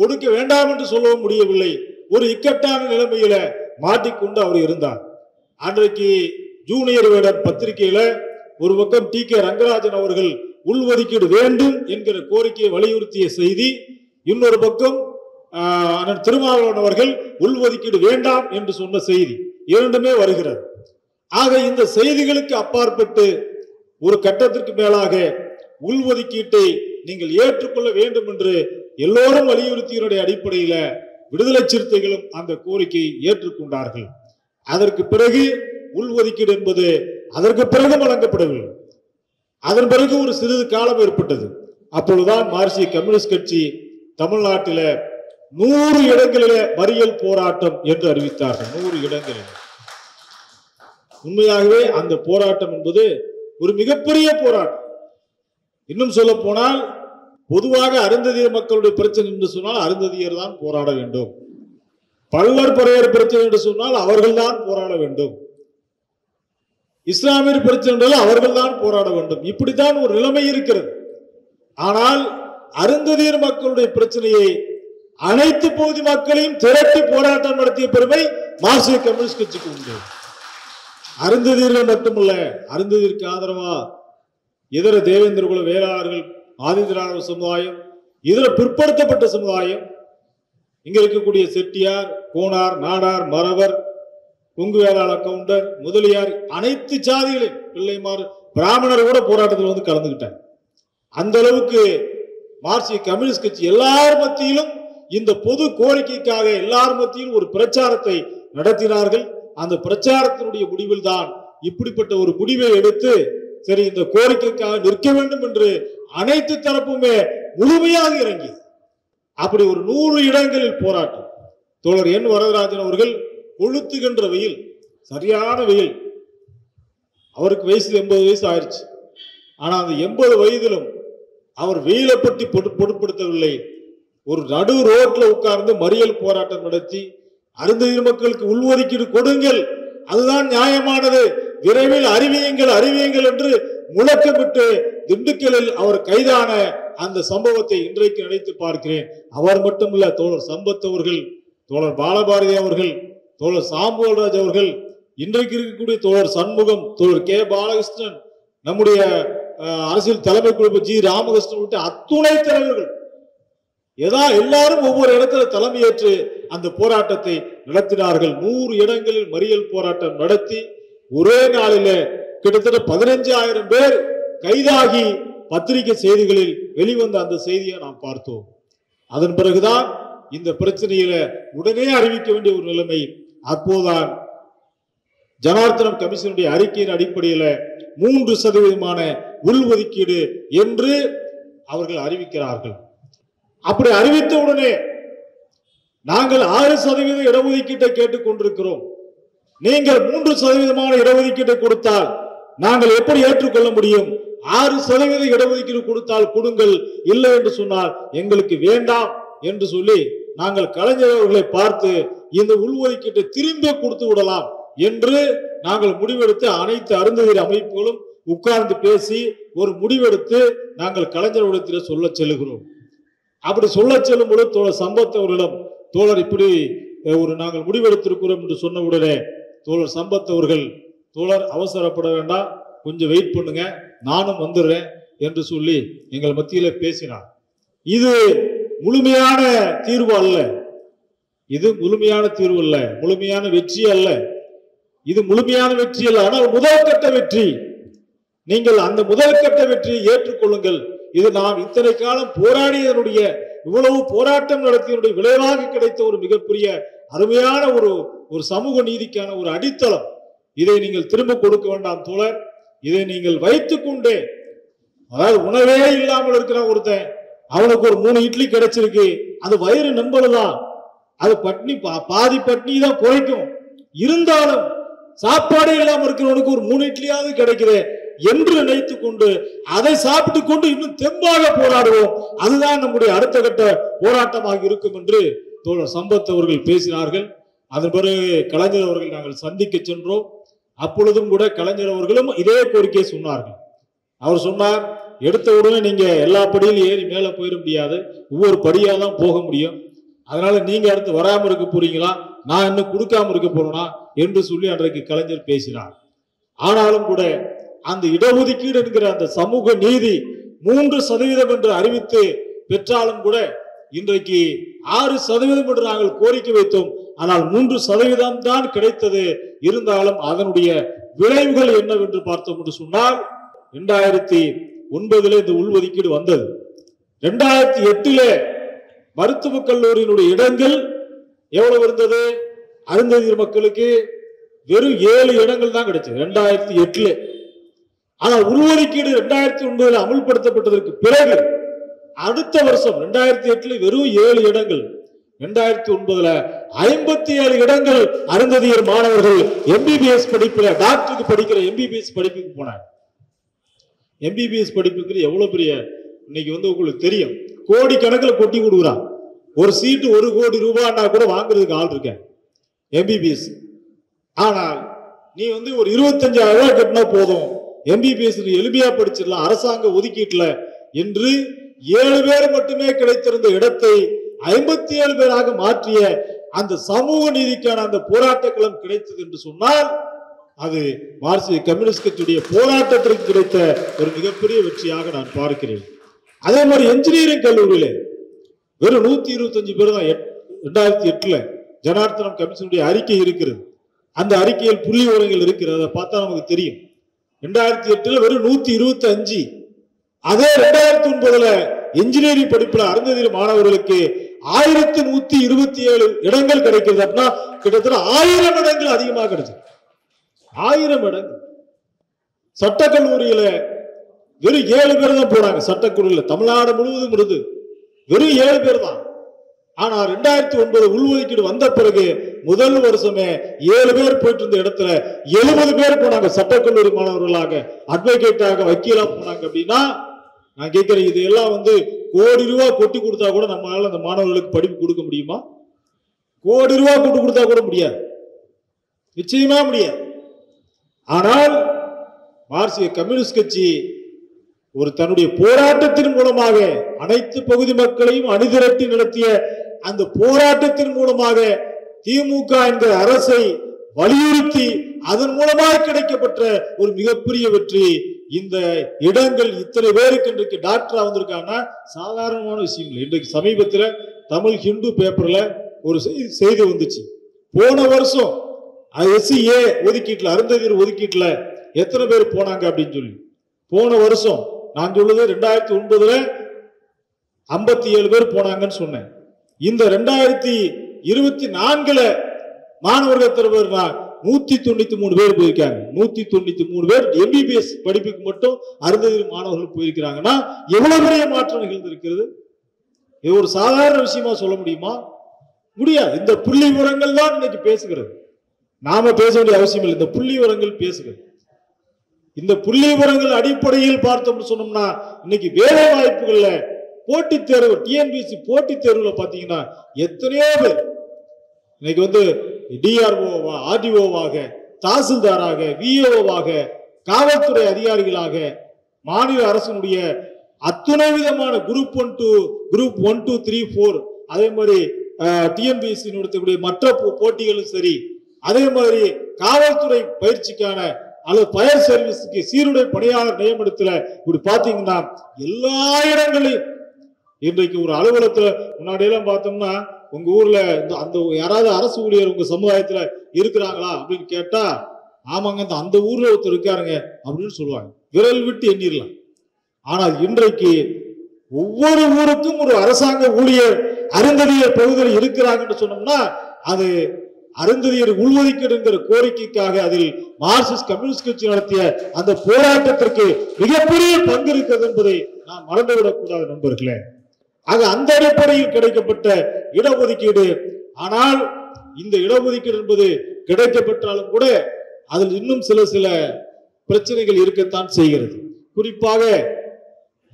கொடுக்க வேண்டாம் என்று சொல்லவும் முடியவில்லை. ஒரு இக்கட்டான நிலைமையில மாட்டிக்கொண்டு அவர் இருந்தார். அன்றைக்கு ஜூனியர் வேடர் பத்திரிகையில ஒரு பக்கம் டி கே ரங்கராஜன் அவர்கள் உள்ஒதுக்கீடு வேண்டும் என்கிற கோரிக்கையை வலியுறுத்திய செய்தி, இன்னொரு பக்கம் அண்ணன் திருமாவளவன் அவர்கள் உள்ஒதுக்கீடு வேண்டாம் என்று சொன்ன செய்தி, இரண்டுமே வருகிறது. ஆக இந்த செய்திகளுக்கு அப்பாற்பட்டு ஒரு கட்டத்திற்கு மேலாக உள்ஒதுக்கீட்டை நீங்கள் ஏற்றுக்கொள்ள வேண்டும் என்று எல்லோரும் வலியுறுத்தியனுடைய அடிப்படையில விடுதலை சிறுத்தைகளும் அந்த கோரிக்கையை ஏற்றுக்கொண்டார்கள். அதற்கு பிறகு உள்ஒதுக்கீடு என்பது அதற்கு பிறகு வழங்கப்படவில்லை. அதன் பிறகு ஒரு சிறிது காலம் ஏற்பட்டது. அப்பொழுதுதான் மார்க்சிய கம்யூனிஸ்ட் கட்சி தமிழ்நாட்டில 100 இடங்களிலே மறியல் போராட்டம் என்று அறிவித்தார்கள். 100 இடங்களில். உண்மையாகவே அந்த போராட்டம் என்பது ஒரு மிகப்பெரிய போராட்டம். இன்னும் சொல்ல போனால் பொதுவாக அருந்ததியர் மக்களுடைய பிரச்சனை என்று சொன்னால் அருந்ததியர் தான் போராட வேண்டும். பல்லர் பறையர் பிரச்சனை என்று சொன்னால் அவர்கள் தான் போராட வேண்டும். இஸ்லாமியர் பிரச்சனை என்றால் அவர்கள் தான் போராட வேண்டும். இப்படித்தான் ஒரு நிலைமை இருக்கிறது. ஆனால் அருந்ததியர் மக்களுடைய பிரச்சனையை அனைத்து பகுதி மக்களையும் திரட்டி போராட்டம் நடத்திய பெருமை மார்க்சிய கம்யூனிஸ்ட் கட்சிக்கு உண்டு. அருந்ததியர்கள் மட்டுமல்ல, அருந்ததியருக்கு ஆதரவா இதர தேவேந்திர குல வேளாளர்கள், ஆதிதிராவிட சமுதாயம், இதர பிற்படுத்தப்பட்ட சமுதாயம், இங்க இருக்கக்கூடிய செட்டியார், கோனார், நாடார், மறவர், கொங்கு வேளாள கவுண்டர், முதலியார், அனைத்து சாதிகளையும், பிள்ளைமார், பிராமணர் கூட போராட்டத்தில் வந்து கலந்துகிட்டாங்க. அந்த அளவுக்கு மார்க்சிய கம்யூனிஸ்ட் கட்சி எல்லார் மத்தியிலும் இந்த பொது கோரிக்கைக்காக எல்லார் மத்தியிலும் ஒரு பிரச்சாரத்தை நடத்தினார்கள். அந்த பிரச்சாரத்தினுடைய முடிவில் தான் இப்படிப்பட்ட ஒரு முடிவை எடுத்து சரி இந்த கோரிக்கைக்காக நிற்க வேண்டும் என்று அனைத்து தரப்புமே முழுமையாக இறங்கி அப்படி ஒரு 100 இடங்களில் போராட்டம். தோழர் என் வரதராஜன் அவர்கள் கொளுத்துகின்ற வெயில், சரியான வெயில், அவருக்கு வயசு 80 வயசு ஆயிடுச்சு. ஆனா அந்த 80 வயதிலும் அவர் வெயிலை பற்றி பொருட்படுத்தவில்லை. ஒரு நடு ரோட்ல உட்கார்ந்து மறியல் போராட்டம் நடத்தி அருந்ததியர் மக்களுக்கு உள்ஒதுக்கீடு கொடுங்கள், அதுதான் நியாயமானது, விரைவில் அறிவியுங்கள் என்று முழக்கமிட்டு திண்டுக்கல்லில் அவர் கைதான அந்த சம்பவத்தை இன்றைக்கு நினைத்து பார்க்கிறேன். அவர் மட்டுமல்ல, தோழர் சம்பத் அவர்கள், தோழர் பாலபாரதி அவர்கள், தோழர் சாம்புவல்ராஜ் அவர்கள், இன்றைக்கு இருக்கக்கூடிய தோழர் சண்முகம், தோழர் கே பாலகிருஷ்ணன், நம்முடைய அரசியல் தலைமை குழு ஜி ராமகிருஷ்ணன் உள்ளிட்ட அத்துணை தலைவர்கள் எல்லாரும் ஒவ்வொரு இடத்துல தலைமையேற்று அந்த போராட்டத்தை நடத்தினார்கள். 100 இடங்களில் மறியல் போராட்டம் நடத்தி ஒரே நாளில கிட்டத்தட்ட 15,000 பேர் கைதாகி பத்திரிகை செய்திகளில் வெளிவந்த அந்த செய்தியை நாம் பார்த்தோம். அதன் பிறகுதான் இந்த பிரச்சனையில உடனே அறிவிக்க வேண்டிய ஒரு நிலைமை. அப்போதுதான் ஜனார்த்தனம் கமிஷனுடைய அறிக்கையின் அடிப்படையில் 3% உள்ஒதுக்கீடு என்று அவர்கள் அறிவிக்கிறார்கள். அப்படி அறிவித்த உடனே நாங்கள் 6% இடஒதுக்கீட்டை கேட்டுக் கொண்டிருக்கிறோம், நீங்கள் 3% இடஒதுக்கீட்டை கொடுத்தால் நாங்கள் எப்படி ஏற்றுக்கொள்ள முடியும்? 6% இடஒதுக்கீடு கொடுத்தால் கொடுங்கள், இல்லை என்று சொன்னால் எங்களுக்கு வேண்டாம் என்று சொல்லி நாங்கள் கலைஞர் அவர்களை பார்த்து இந்த உள்ஒதுக்கீட்டை திரும்ப கொடுத்து விடலாம் என்று நாங்கள் முடிவெடுத்து அனைத்து அருந்ததியர் அமைப்புகளும் உட்கார்ந்து பேசி ஒரு முடிவெடுத்து நாங்கள் கலைஞரிடத்தில் சொல்ல செல்லுகிறோம். அப்படி சொல்ல செல்லும் பொழுது தோழர் சம்பத் அவர்களிடம் தோழர் இப்படி ஒரு நாங்கள் முடிவெடுத்திருக்கிறோம் என்று சொன்ன உடனே தோழர் சம்பத் அவர்கள், தோழர் அவசரப்பட வேண்டாம், கொஞ்சம் வெயிட் பண்ணுங்க, நானும் வந்துடுறேன் என்று சொல்லி எங்கள் மத்தியில பேசினார். இது முழுமையான தீர்வு அல்ல, இது முழுமையான தீர்வு அல்ல, முழுமையான வெற்றி அல்ல, இது முழுமையான வெற்றி அல்ல, ஆனால் முதல் கட்ட வெற்றி. நீங்கள் அந்த முதல் கட்ட வெற்றியை ஏற்றுக்கொள்ளுங்கள். இது நாம் இத்தனை காலம் போராடியதனுடைய, இவ்வளவு போராட்டம் நடத்தியதனுடைய விளைவாக கிடைத்த ஒரு மிகப்பெரிய அருமையான ஒரு சமூக நீதிக்கான ஒரு அடித்தளம். இதை நீங்கள் திரும்ப கொடுக்க வேண்டாம் தோழர், இதை நீங்கள் வைத்துக் கொண்டே, அதாவது உணவே இல்லாமல் இருக்கிற ஒருத்தன், அவனுக்கு ஒரு 3 இட்லி கிடைச்சிருக்கு, அது வயிறு நம்பலதான், அது பட்னி பாதி பட்னி தான் குறைக்கும், இருந்தாலும் சாப்பாடு இல்லாமல் இருக்கிறவனுக்கு ஒரு 3 இட்லியாவது கிடைக்குது என்று நினைத்துக் கொண்டு அதை சாப்பிட்டு கொண்டு இன்னும் தெம்பாக போராடுவோம். அதுதான் நம்முடைய அடுத்த கட்ட போராட்டமாக இருக்கும் என்று தோழர் சம்பத் அவர்கள் பேசினார்கள். அதன் பிறகு கலைஞர் அவர்கள் நாங்கள் சந்திக்க சென்றோம். அப்பொழுதும் கூட கலைஞர் அவர்களும் இதே கோரிக்கையை சொன்னார்கள். அவர் சொன்னார், எடுத்த உடனே நீங்க எல்லா படியிலும் ஏறி மேல போயிட முடியாது, ஒவ்வொரு படியா தான் போக முடியும், அதனால நீங்க அடுத்து வராம இருக்க போறீங்களா, நான் இன்னும் கொடுக்காம இருக்க போறேனா என்று சொல்லி அன்றைக்கு கலைஞர் பேசினார். ஆனாலும் கூட அந்த இடஒதுக்கீடு என்கிற அந்த சமூக நீதி 3% என்று அறிவித்து பெற்றாலும் கூட இன்றைக்கு 6% என்று நாங்கள் கோரிக்கை வைத்தோம். ஆனால் 3% தான் கிடைத்தது. இருந்தாலும் அதனுடைய விளைவுகள் என்னவென்று பார்த்தோம் என்று சொன்னால், 2009 இந்த உள்ஒதுக்கீடு வந்தது. 2008 மருத்துவக் கல்லூரியினுடைய இடங்கள் எவ்வளவு இருந்தது? அருந்ததியர் மக்களுக்கு வெறும் 7 இடங்கள் தான் கிடைச்சது 2008. ஆனால் உள்ஒதுக்கீடு 2009 அமல்படுத்தப்பட்டதற்கு பிறகு அடுத்த வருஷம் 2008 வெறும் 7 இடங்கள், 2009 57 இடங்கள் அருந்ததியர் மாணவர்கள் MBBS படிப்புல டாக்டருக்கு படிக்கிற MBBS படிப்புக்கு போனாங்க. MBBS படிப்புக்கு எவ்வளவு பெரிய இன்னைக்கு உங்களுக்கு தெரியும், கோடி கணக்கில் கொட்டி கொடுக்குறான். ஒரு சீட்டு 1 கோடி ரூபாய்னா கூட வாங்குறதுக்கு ஆள் இருக்க MBBS. ஆனால் நீ ஒரு 25,000 ரூபாய் கட்டினா போதும் MBBS எளிமையா படிச்சிடலாம் அரசாங்க ஒதுக்கீட்டுல என்று 7 பேர் மட்டுமே கிடைத்திருந்த இடத்தை 57 பேராக மாற்றிய அந்த சமூக நீதிக்கான அந்த போராட்ட களம் கிடைத்தது என்று சொன்னால் அது மார்க்சிய கம்யூனிஸ்ட் கட்சியுடைய போராட்டத்திற்கு கிடைத்த ஒரு மிகப்பெரிய வெற்றியாக நான் பார்க்கிறேன். அதே மாதிரி என்ஜினியரிங் கல்லூரியில வெறும் 125 பேர் தான் 2008 ஜனார்த்தனம் கமிஷனுடைய அறிக்கை இருக்கிறது. அந்த அறிக்கையில் புள்ளி விவரங்கள் இருக்கிறது, அதை பார்த்தா நமக்கு தெரியும். 2008 வெறும் 125. அதே 2009 என்ஜினியரிங் படிப்புல அருந்ததியர் மாணவர்களுக்கு 1127 இடங்கள் கிடைக்கிறது. அப்படின்னா கிட்டத்தட்ட 1000 இடங்கள் அதிகமாக கிடைச்சது. 1000 இடங்கள். சட்டக்கல்லூரியில வெறும் 7 பேர் தான் போனாங்க. சட்டக்கல்லூரியில தமிழ்நாடு முழுவதும் இருந்து வெறும் 7 பேர் தான். ஆனா 2009 உள்ஒதுக்கீடு வந்த பிறகு முதல் வருஷமே 7 பேர் போயிட்டு இருந்த இடத்துல 70 பேர் போனாங்க. சட்டக்கல்லூரி மாணவர்களாக, அட்வொகேட்டாக, வக்கீலா போனாங்க. அப்படின்னா நான் கேட்கிறேன், இதெல்லாம் கோடி ரூபாய் கொட்டி கொடுத்தா கூட நம்மளால அந்த மாணவர்களுக்கு படிப்பு கொடுக்க முடியுமா? கோடி ரூபாய் கொண்டு கொடுத்தா கூட முடியாது, நிச்சயமா முடியாது. ஆனால் மார்க்சிய கம்யூனிஸ்ட் கட்சி தன்னுடைய போராட்டத்தின் மூலமாக அனைத்து பகுதி மக்களையும் அணிதிரட்டி நடத்திய அந்த போராட்டத்தின் மூலமாக திமுக என்கிற அரசை வலியுறுத்தி அதன் மூலமாக கிடைக்கப்பட்ட ஒரு மிகப்பெரிய வெற்றி. இந்த இடங்கள் இத்தனை பேருக்கு இன்றைக்கு டாக்டரா வந்திருக்காங்கன்னா சாதாரணமான விஷயம் இல்லை. இன்றைக்கு சமீபத்தில் தமிழ் ஹிந்து பேப்பர்ல ஒரு செய்தி வந்துச்சு. போன வருஷம் SCA ஒதுக்கீட்டுல அருந்ததியர் ஒதுக்கீட்டுல எத்தனை பேர் போனாங்க அப்படின்னு சொல்லி, போன வருஷம் நான் சொல்லுது 2009 57 பேர் போனாங்கன்னு சொன்னேன். இந்த 2024 மாணவர்கள் எத்தனை பேர்னா 193 பேர் போயிருக்காங்க. 193 பேர் MBBS படிப்புக்கு மட்டும் அருந்ததியர் மாணவர்கள் போயிருக்கிறாங்கன்னா எவ்வளவு பெரிய மாற்றம் நிகழ்ந்திருக்கிறது. இது ஒரு சாதாரண விஷயமா சொல்ல முடியுமா? முடியாது. இந்த புள்ளி விவரங்கள் தான் இன்னைக்கு பேசுகிறது. நாம பேச வேண்டிய அவசியம் இல்லை, இந்த புள்ளி விவரங்கள் பேசுகிறது. இந்த புள்ளி விவரங்கள் அடிப்படையில் பார்த்தோம்னு சொன்னோம்னா இன்னைக்கு வேலை வாய்ப்புகள்ல போட்டித் தேர்வு TNPSC போட்டித் தேர்வுல பாத்தீங்கன்னா எத்தனையோ பேர் இன்னைக்கு DRO-வா, RDO-வாக, தாசில்தாராக, VAO-வாக, காவல்துறை அதிகாரிகளாக, மாநில அரசினுடைய அத்துணை விதமான குரூப் 1 2 3 4 அதே மாதிரி TNPSC நடத்தக்கூடிய மற்ற போட்டிகளும் சரி, அதே மாதிரி காவல்துறை பயிற்சிக்கான அல்லது பயர் சர்வீஸுக்கு சீருடை பணியாளர் நியமனத்துல இப்படி பாத்தீங்கன்னா எல்லா இடங்களையும் இன்றைக்கு ஒரு அலுவலகத்துல முன்னாடி எல்லாம் பார்த்தோம்னா உங்க ஊர்ல அந்த யாராவது அரசு ஊழியர் உங்க சமுதாயத்துல இருக்கிறாங்களா அப்படின்னு கேட்டா ஆமாங்க அந்த ஊர்ல ஒருத்தர் இருக்காருங்க அப்படின்னு சொல்லுவாங்க, விரல் விட்டு எண்ணிடலாம். ஆனால் இன்றைக்கு ஒவ்வொரு ஊருக்கும் ஒரு அரசாங்க ஊழியர் அருந்ததியர் பகுதியில் இருக்கிறாங்கன்னு சொன்னோம்னா அது அருந்ததியர் உள்ஒதுக்கீடுங்கிற கோரிக்கைக்காக அதில் மார்க்சிஸ்ட் கம்யூனிஸ்ட் கட்சி நடத்திய அந்த போராட்டத்திற்கு மிகப்பெரிய பங்கு இருக்கிறது என்பதை நாம் மறந்துவிடக் கூடாது நண்பர்களே. ஆக அந்த அடிப்படையில் கிடைக்கப்பட்ட இடஒதுக்கீடு. ஆனால் இந்த இடஒதுக்கீடு என்பது கிடைக்கப்பட்டாலும் கூட அதில் இன்னும் சில பிரச்சனைகள் இருக்கத்தான் செய்கிறது. குறிப்பாக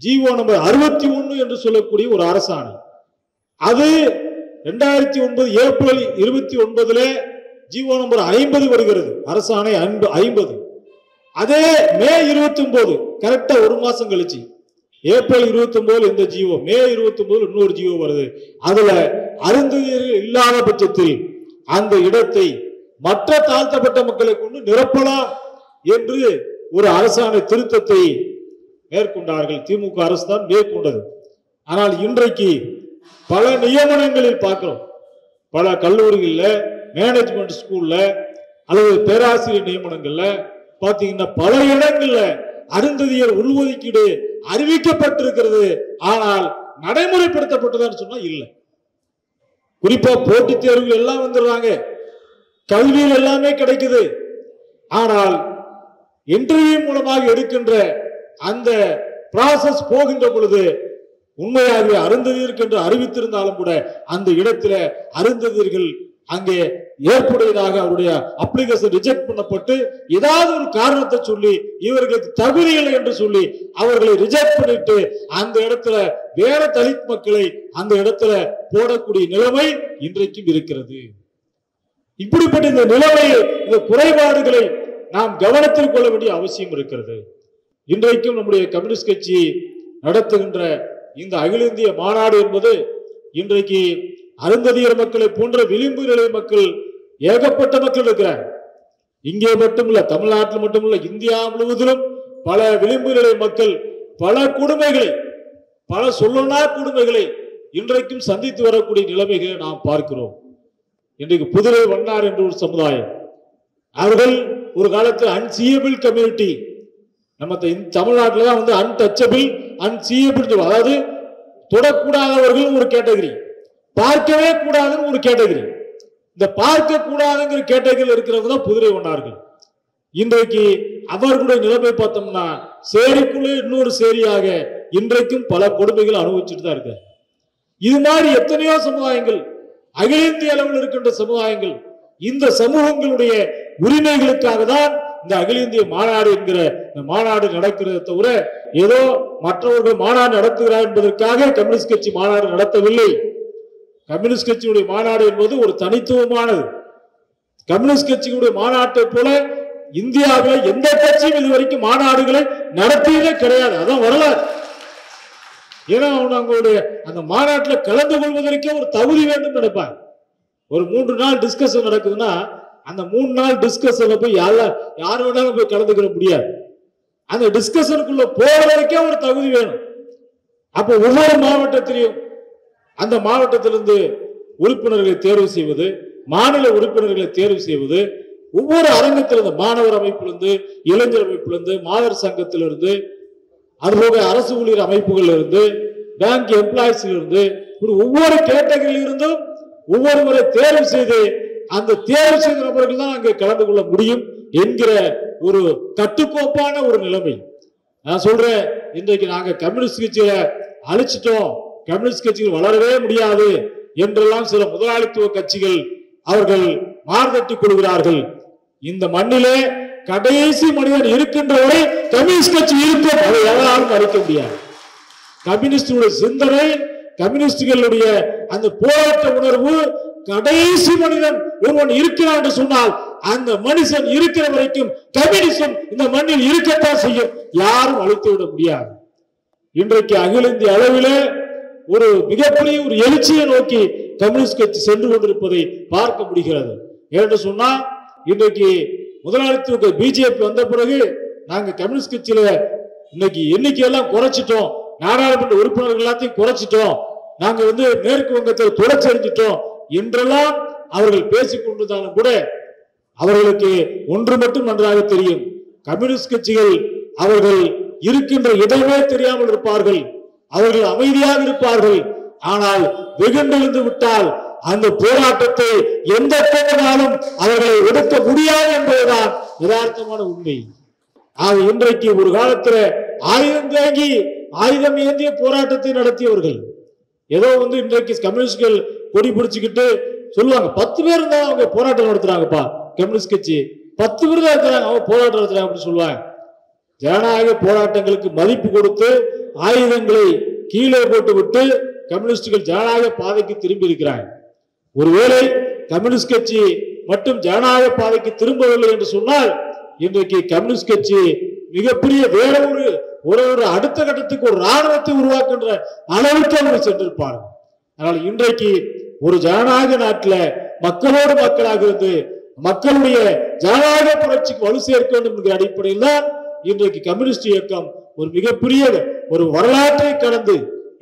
ஜிஓ நம்பர் 61 என்று சொல்லக்கூடிய ஒரு அரசாணை, அது 2009 ஏப்ரல் 29 ஜிஓ நம்பர் 50 வருகிறது, அரசாணை 50. அதே மே 29 கரெக்டா ஒரு மாசம் கழிச்சு ஏப்ரல் 29 இந்த ஜிஓ, மே 29 இன்னொரு ஜிஓ வருது. அதுல அருந்ததியர்கள் இல்லாத பட்சத்தில் அந்த இடத்தை மற்ற தாழ்த்தப்பட்ட மக்களை கொண்டு நிரப்பலாம் என்று ஒரு அரசாணை திருத்தத்தை மேற்கொண்டார்கள். திமுக அரசு தான் மேற்கொண்டது. ஆனால் இன்றைக்கு பல நியமனங்களில் பார்க்கிறோம், பல கல்லூரிகள்ல, மேனேஜ்மெண்ட் ஸ்கூல்ல அல்லது பேராசிரியர் நியமனங்கள்ல பாத்தீங்கன்னா பல இடங்கள்ல அருந்ததியர் உள்ஒதுக்கீடு அறிவிக்கப்பட்டிருக்கிறது. ஆனால் நடைமுறைப்படுத்தப்பட்டதான்னு சொன்னா இல்லை. குறிப்பா போட்டித் தேர்வு எல்லாம் வந்துடுறாங்க, கல்வியில் எல்லாமே கிடைக்குது. ஆனால் இன்டர்வியூ மூலமாக எடுக்கின்ற அந்த ப்ராசஸ் போகின்ற பொழுது உண்மையாகவே அருந்ததியருக்கு என்று அறிவித்திருந்தாலும் கூட அந்த இடத்துல அருந்ததியர்கள் அங்கே ஏற்புடையதாக அவருடைய அப்ளிகேஷன் ரிஜெக்ட் பண்ணப்பட்டு ஏதாவது ஒரு காரணத்தை சொல்லி இவர்களுக்கு தகுதி இல்லை என்று சொல்லி அவர்களை ரிஜெக்ட் பண்ணிட்டு அந்த இடத்துல வேற தலித் மக்களை அந்த இடத்துல போடக்கூடிய நிலைமை இன்றைக்கும் இருக்கிறது. இப்படிப்பட்ட இந்த நிலைமையை, இந்த குறைபாடுகளை நாம் கவனத்தில் கொள்ள வேண்டிய அவசியம் இருக்கிறது. இன்றைக்கும் நம்முடைய கம்யூனிஸ்ட் கட்சி நடத்துகின்ற இந்த அகில இந்திய மாநாடு என்பது இன்றைக்கு அருந்ததியர் மக்களை போன்ற விளிம்பு நிலை மக்கள் ஏகப்பட்ட மக்கள் இருக்கிறார். இங்கே மட்டுமல்ல, தமிழ்நாட்டில் மட்டுமல்ல, இந்தியா முழுவதிலும் பல விளிம்பு நிலை மக்கள் பல கொடுமைகளை, பல சொல்லனா கொடுமைகளை இன்றைக்கும் சந்தித்து வரக்கூடிய நிலைமைகளை நாம் பார்க்கிறோம். இன்றைக்கு புதுரை வண்ணார் என்ற ஒரு சமுதாயம், அவர்கள் ஒரு காலத்தில் அன்சீயபிள் கம்யூனிட்டி. நம்ம தமிழ்நாட்டில் தான் வந்து அன்டச்சபிள், அன்சீயபிள், அதாவது தொடக்கூடாதவர்கள் ஒரு கேட்டகரி, பார்க்கவே கூடாதுன்னு ஒரு கேட்டகரி. இந்த பார்க்க கூடாதுங்கிற கேட்டகரியில் இருக்கிறவங்க தான் புதுரை வண்ணார்கள். இன்றைக்கு அவர்களுடைய நிலைமை பார்த்தோம்னா சேரிக்குள்ளே இன்னொரு சேரியாக இன்றைக்கும் பல கொடுமைகள் அனுபவிச்சுட்டு தான் இருக்க. இது மாதிரி எத்தனையோ சமுதாயங்கள், அகில இந்திய அளவில் இருக்கின்ற சமுதாயங்கள், இந்த சமூகங்களுடைய உரிமைகளுக்காக தான் இந்த அகில இந்திய மாநாடு என்கிற மாநாடு நடக்கிறத தவிர ஏதோ மற்றவர்கள் மாநாடு நடத்துகிறார் என்பதற்காக கம்யூனிஸ்ட் கட்சி மாநாடு நடத்தவில்லை. கம்யூனிஸ்ட் கட்சியுடைய மாநாடு என்பது ஒரு தனித்துவமானது. கம்யூனிஸ்ட் கட்சியுடைய மாநாட்டை போல இந்தியாவில் எந்த கட்சியும் இதுவரைக்கும் மாநாடுகளை நடத்தியதே கிடையாது. அதான் வரலாறு. ஏன்னா அவங்களுடைய அந்த மாநாட்டில் கலந்து கொள்வதற்கே ஒரு தகுதி வேண்டும் நினைப்பாங்க. ஒரு 3 நாள் டிஸ்கஷன் நடக்குதுன்னா அந்த 3 நாள் டிஸ்கஷன்ல போய் யார் வேணாலும் போய் கலந்துக்கிற முடியாது. அந்த டிஸ்கஷனுக்குள்ள போவதற்கே ஒரு தகுதி வேணும். அப்போ ஒவ்வொரு மாவட்டத்திலையும் அந்த மாவட்டத்திலிருந்து உறுப்பினர்களை தேர்வு செய்வது, மாநில உறுப்பினர்களை தேர்வு செய்வது, ஒவ்வொரு அரங்கத்திலிருந்து மாணவர் அமைப்பிலிருந்து, இளைஞர் அமைப்பிலிருந்து, மாதர் சங்கத்திலிருந்து, அதுபோக அரசு ஊழியர் அமைப்புகள் இருந்து, பேங்க் எம்ப்ளாயிஸ்ல இருந்து, ஒவ்வொரு கேட்டகரியில் இருந்தும் ஒவ்வொருவரை தேர்வு செய்து அந்த தேர்வு செய்த நபர்கள் தான் அங்கே கலந்து கொள்ள முடியும் என்கிற ஒரு கட்டுக்கோப்பான ஒரு நிலைமை. நான் சொல்றேன், இன்றைக்கு நாங்க கம்யூனிஸ்ட் கட்சியில அழிச்சிட்டோம், கம்யூனிஸ்ட் கட்சிகள் வளரவே முடியாது என்றெல்லாம் சில முதலாளித்துவ கட்சிகள் அவர்கள் மார்தட்டி கொள்கிறார்கள். இந்த மண்ணிலே கடைசி மனிதன் இருக்கின்ற வரை கம்யூனிஸ்ட் கட்சி இருக்கும், அதை எவராலும் அழிக்க முடியாது. கம்யூனிஸ்டுடைய சிந்தனை, கம்யூனிஸ்டுகளுடைய அந்த போராட்ட உணர்வு, கடைசி மனிதன் ஒருவன் இருக்கிறான் என்று சொன்னால் அந்த மனுஷன் இருக்கிற வரைக்கும் கம்யூனிசம் இந்த மண்ணில் இருக்கத்தான் செய்யும், யாரும் அழித்து விட முடியாது. இன்றைக்கு அகில இந்திய அளவிலே ஒரு மிகப்பெரிய ஒரு எழுச்சியை நோக்கி கம்யூனிஸ்ட் கட்சி சென்று கொண்டிருப்பதை பார்க்க முடிகிறது. என்று சொன்னா இன்றைக்கு முதலாளித்துவ பிஜேபி வந்த பிறகு நாங்க கம்யூனிஸ்ட் கட்சியில இன்னைக்கு எண்ணிக்கையெல்லாம் குறைச்சிட்டோம், நாடாளுமன்ற உறுப்பினர்கள் எல்லாத்தையும் குறைச்சிட்டோம், நாங்க மேற்கு வங்கத்தை துளைச்செறிஞ்சிட்டோம் என்றெல்லாம் அவர்கள் பேசிக் கொண்டிருந்தாலும் கூட அவர்களுக்கு ஒன்று மட்டும் நன்றாக தெரியும், கம்யூனிஸ்ட் கட்சிகள் அவர்கள் இருக்கின்ற இடமே தெரியாமல் இருப்பார்கள், அவர்கள் அமைதியாக இருப்பார்கள். ஆனால் வெகுண்டெழுந்து விட்டால் அந்த போராட்டத்தை எந்த போனாலும் அவர்களை ஒடுக்க முடியாது என்பதுதான் யதார்த்தமான உண்மை. ஆக இன்றைக்கு ஒரு காலத்தில் ஆயுதம் ஏந்திய போராட்டத்தை நடத்தியவர்கள் ஏதோ இன்றைக்கு கம்யூனிஸ்ட்கள் கொடி பிடிச்சுக்கிட்டு சொல்லுவாங்க, 10 பேர் இருந்தா அவங்க போராட்டம் நடத்துறாங்கப்பா, கம்யூனிஸ்ட் கட்சி 10 பேர் தான் இருக்கிறாங்க, அவங்க போராட்டம் நடத்துறாங்க அப்படின்னு சொல்லுவாங்க. ஜனநாயக போராட்டங்களுக்கு மதிப்பு கொடுத்து ஆயுதங்களை கீழே போட்டு விட்டு கம்யூனிஸ்டுகள் ஜனநாயக பாதைக்கு திரும்பி இருக்கிறாங்க. ஒருவேளை கம்யூனிஸ்ட் கட்சி மட்டும் ஜனநாயக பாதைக்கு திரும்பவில்லை என்று சொன்னால் இன்றைக்கு கம்யூனிஸ்ட் கட்சி மிகப்பெரிய வேற ஒரு அடுத்த கட்டத்துக்கு ஒரு ராணுவத்தை உருவாக்குகின்ற அளவுக்கு அவர்கள் சென்றிருப்பார்கள். ஆனால் இன்றைக்கு ஒரு ஜனநாயக நாட்டில் மக்களோடு மக்களாக இருந்து மக்களுடைய ஜனநாயக புரட்சிக்கு வலு சேர்க்க வேண்டும் என்கிற அடிப்படையில் தான் இன்றைக்கு கம்யூனிஸ்ட் இயக்கம் ஒரு மிகப்பெரிய ஒரு வரலாற்றை கடந்து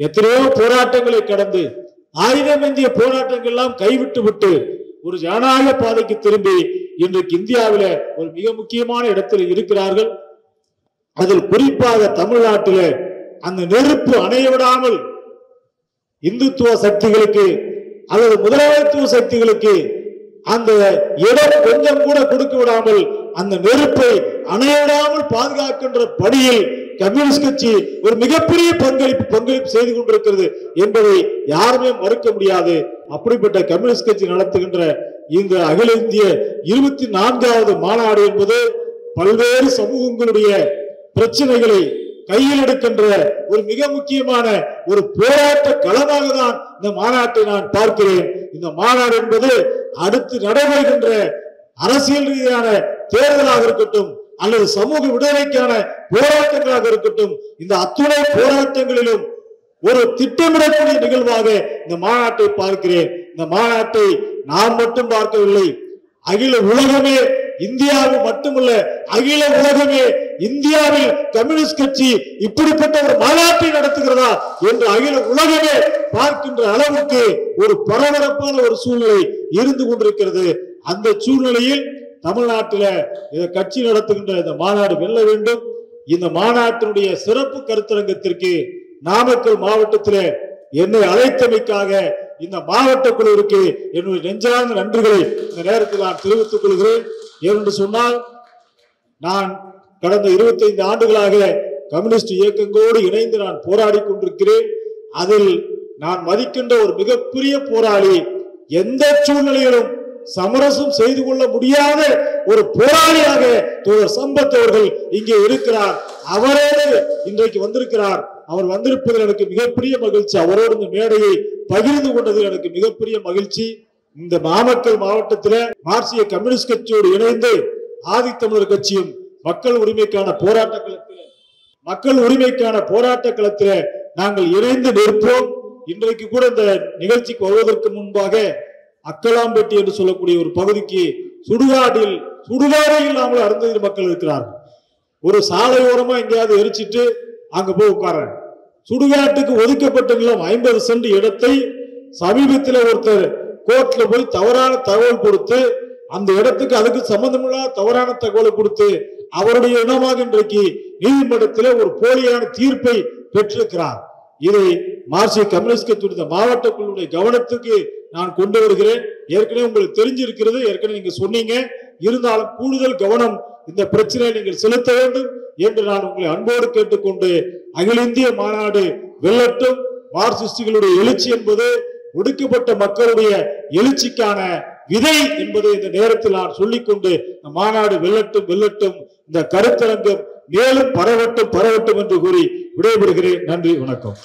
எத்தனையோ போராட்டங்களை கடந்து ஆயுதம் ஏந்திய போராட்டங்கள் எல்லாம் கைவிட்டு விட்டு ஒரு ஜனநாயக பாதைக்கு திரும்பி இன்றைக்கு இந்தியாவில் ஒரு மிக முக்கியமான இடத்தில் இருக்கிறார்கள். அதில் குறிப்பாக தமிழ்நாட்டில் அந்த நெருப்பு அணைய விடாமல் இந்துத்துவ சக்திகளுக்கு அல்லது முதலாளித்துவ சக்திகளுக்கு அந்த இடம் கொஞ்சம் கூட கொடுக்க விடாமல் அந்த நெருப்பை அணையிடாமல் பாதுகாக்கின்ற பணியில் கம்யூனிஸ்ட் கட்சி ஒரு மிகப்பெரிய பங்களிப்பு செய்து கொண்டிருக்கிறது என்பதை யாருமே மறுக்க முடியாது. அப்படிப்பட்ட கம்யூனிஸ்ட் கட்சி நடத்துகின்ற இந்த அகில இந்திய 24வது மாநாடு என்பது பல்வேறு சமூகங்களுடைய பிரச்சனைகளை கையில் எடுக்கின்ற ஒரு மிக முக்கியமான ஒரு போராட்ட களமாக தான் இந்த மாநாட்டை நான் பார்க்கிறேன். இந்த மாநாடு என்பது அடுத்து நடைபெறுகின்ற அரசியல் ரீதியான தேர்தலாக இருக்கட்டும் அல்லது சமூக விடுதலைக்கான போராட்டங்களாக இருக்கட்டும், இந்த அத்துணை போராட்டங்களிலும் ஒரு திட்டமிடக்கூடிய நிகழ்வாக இந்த மாநாட்டை பார்க்கிறேன். இந்த மாநாட்டை நாம் மட்டும் பார்க்கவில்லை, அகில உலகமே, இந்தியாவில் மட்டுமல்ல அகில உலகமே இந்தியாவில் கம்யூனிஸ்ட் கட்சி இப்படிப்பட்ட ஒரு மாநாட்டை நடத்துகிறதா என்று அகில உலகமே பார்க்கின்ற அளவுக்கு ஒரு பரபரப்பான ஒரு சூழ்நிலை இருந்து கொண்டிருக்கிறது. அந்த சூழ்நிலையில் தமிழ்நாட்டில் கட்சி நடத்துகின்ற இந்த மாநாடு வெல்ல வேண்டும். இந்த மாநாட்டினுடைய சிறப்பு கருத்தரங்கத்திற்கு நாமக்கல் மாவட்டத்தில் என்னை அழைத்தமைக்காக இந்த மாவட்ட குழுவிற்கு என்னுடைய நெஞ்சார்ந்த நன்றிகளை இந்த நேரத்தில் நான் தெரிவித்துக் கொள்கிறேன். ஏனென்று சொன்னால், நான் கடந்த 25 ஆண்டுகளாக கம்யூனிஸ்ட் இயக்கங்களோடு இணைந்து நான் போராடி கொண்டிருக்கிறேன். அதில் நான் மதிக்கின்ற ஒரு மிகப்பெரிய போராளி, எந்த சூழ்நிலையிலும் சமரசம் செய்து கொள்ள முடியாத ஒரு போராளியாக தோழர் சம்பத் அவர்கள் இங்கே இருக்கிறார். அவரோடு இன்றைக்கு வந்திருக்கிறார். அவர் வந்திருப்பதில் எனக்கு மிகப்பெரிய மகிழ்ச்சி. அவரோடு இந்த மேடையை பகிர்ந்து கொண்டதில் எனக்கு மிகப்பெரிய மகிழ்ச்சி. இந்த நாமக்கல் மாவட்டத்தில் மார்க்சிய கம்யூனிஸ்ட் கட்சியோடு இணைந்து ஆதித்தமிழர் கட்சியும் மக்கள் உரிமைக்கான போராட்ட களத்தில் நாங்கள் இணைந்து நிற்போம். இன்றைக்கு கூட இந்த நிகழ்ச்சிக்கு வருவதற்கு முன்பாக அக்கலாம்பேட்டி என்று சொல்லக்கூடிய ஒரு பகுதிக்கு சுடுகாடு இல்லாமல் அருந்ததி மக்கள் இருக்கிறார்கள். ஒரு சாலை ஓரமா எங்கேயாவது எரிச்சிட்டு அங்க போய் உட்கார, சுடுகாட்டுக்கு ஒதுக்கப்பட்ட நிலம் 50 சென்ட் இடத்தை சமீபத்தில் ஒருத்தர் கோர்ட்ல போய் தவறான தகவல் கொடுத்து, அந்த இடத்துக்கு அதுக்கு சம்பந்தமில்லாத தவறான தகவலை கொடுத்து அவருடைய இடமாக இன்றைக்கு நீதிமன்றத்தில் ஒரு போலியான தீர்ப்பை பெற்றிருக்கிறார். இதை மார்க்சிய கம்யூனிஸ்ட் கட்சியுடைய மாவட்ட குழுவுடைய கவனத்துக்கு நான் கொண்டு வருகிறேன். ஏற்கனவே உங்களுக்கு தெரிஞ்சிருக்கிறது, ஏற்கனவே நீங்க சொன்னீங்க. இருந்தாலும் கூடுதல் கவனம் இந்த பிரச்சனையை நீங்கள் செலுத்த வேண்டும் என்று நான் உங்களை அன்போடு கேட்டுக்கொண்டு, அகில இந்திய மாநாடு வெல்லட்டும். மார்க்சிஸ்டுகளுடைய எழுச்சி என்பது ஒடுக்கப்பட்ட மக்களுடைய எழுச்சிக்கான விதை என்பதை இந்த நேரத்தில் நான் சொல்லிக்கொண்டு, மாநாடு வெல்லட்டும். இந்த கருத்தரங்கம் மேலும் பரவட்டும் என்று கூறி விடைபெறுகிறேன். நன்றி, வணக்கம்.